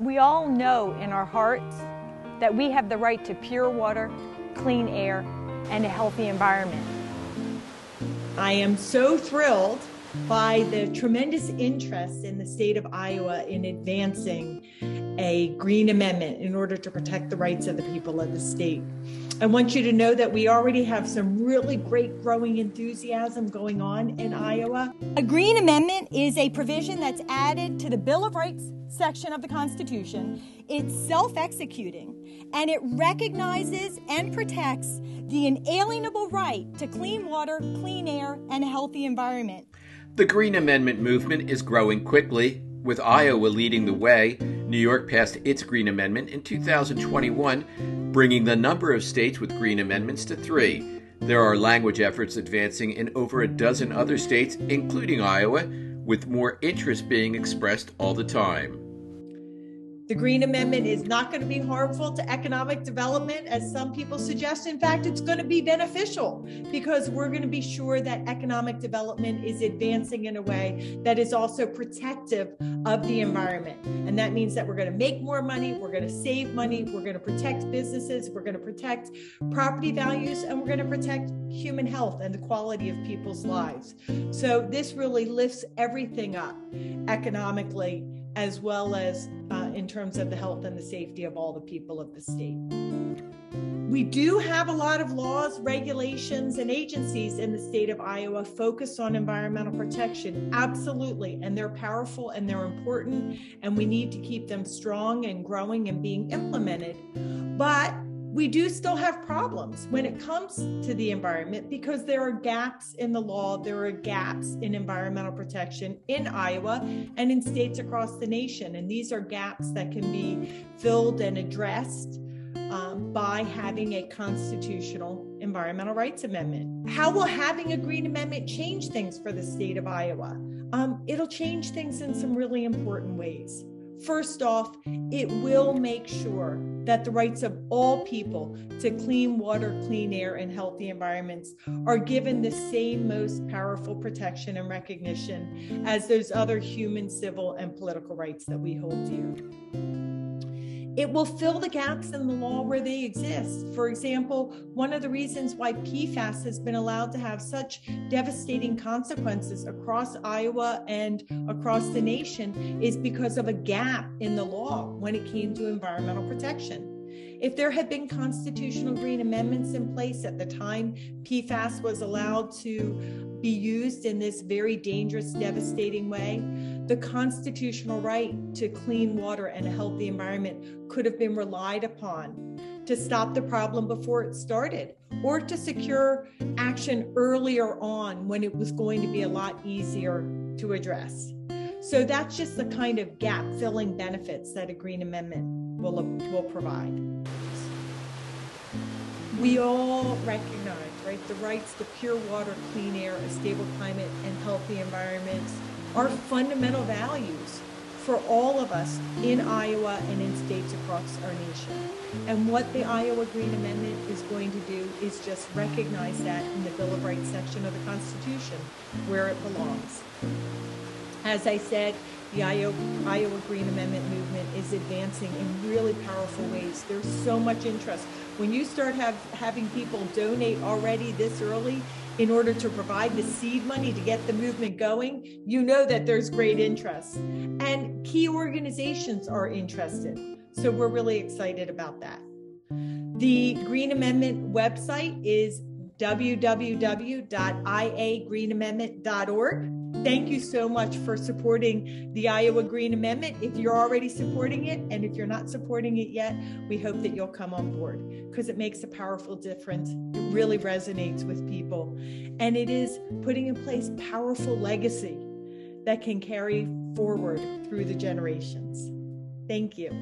We all know in our hearts that we have the right to pure water, clean air, and a healthy environment. I am so thrilled by the tremendous interest in the state of Iowa in advancing a green amendment in order to protect the rights of the people of the state. I want you to know that we already have some really great growing enthusiasm going on in Iowa. A green amendment is a provision that's added to the Bill of Rights section of the Constitution. It's self-executing, and it recognizes and protects the inalienable right to clean water, clean air, and a healthy environment. The Green Amendment movement is growing quickly, with Iowa leading the way. New York passed its Green Amendment in 2021, bringing the number of states with Green Amendments to 3. There are language efforts advancing in over a dozen other states, including Iowa, with more interest being expressed all the time. The Green Amendment is not going to be harmful to economic development, as some people suggest. In fact, it's going to be beneficial because we're going to be sure that economic development is advancing in a way that is also protective of the environment. And that means that we're going to make more money, we're going to save money, we're going to protect businesses, we're going to protect property values, and we're going to protect human health and the quality of people's lives. So this really lifts everything up economically, as well as in terms of the health and the safety of all the people of the state. We do have a lot of laws, regulations, and agencies in the state of Iowa focused on environmental protection, absolutely, and they're powerful and they're important, and we need to keep them strong and growing and being implemented. But we do still have problems when it comes to the environment because there are gaps in the law, there are gaps in environmental protection in Iowa and in states across the nation. And these are gaps that can be filled and addressed by having a constitutional environmental rights amendment. How will having a green amendment change things for the state of Iowa? It'll change things in some really important ways. First off, it will make sure that the rights of all people to clean water, clean air, and healthy environments are given the same most powerful protection and recognition as those other human, civil, and political rights that we hold dear. It will fill the gaps in the law where they exist. For example, one of the reasons why PFAS has been allowed to have such devastating consequences across Iowa and across the nation is because of a gap in the law when it came to environmental protection. If there had been constitutional green amendments in place at the time PFAS was allowed to be used in this very dangerous, devastating way, the constitutional right to clean water and a healthy environment could have been relied upon to stop the problem before it started, or to secure action earlier on when it was going to be a lot easier to address. So that's just the kind of gap-filling benefits that a green amendment will provide. We all recognize, right, the rights to pure water, clean air, a stable climate, and healthy environments are fundamental values for all of us in Iowa and in states across our nation. And what the Iowa Green Amendment is going to do is just recognize that in the Bill of Rights section of the Constitution, where it belongs. As I said, the Iowa Green Amendment movement is advancing in really powerful ways. There's so much interest. When you start having people donate already this early in order to provide the seed money to get the movement going, you know that there's great interest. And key organizations are interested. So we're really excited about that. The Green Amendment website is www.iagreenamendment.org. Thank you so much for supporting the Iowa Green Amendment. If you're already supporting it, and if you're not supporting it yet, we hope that you'll come on board because it makes a powerful difference. It really resonates with people. And it is putting in place powerful legacy that can carry forward through the generations. Thank you.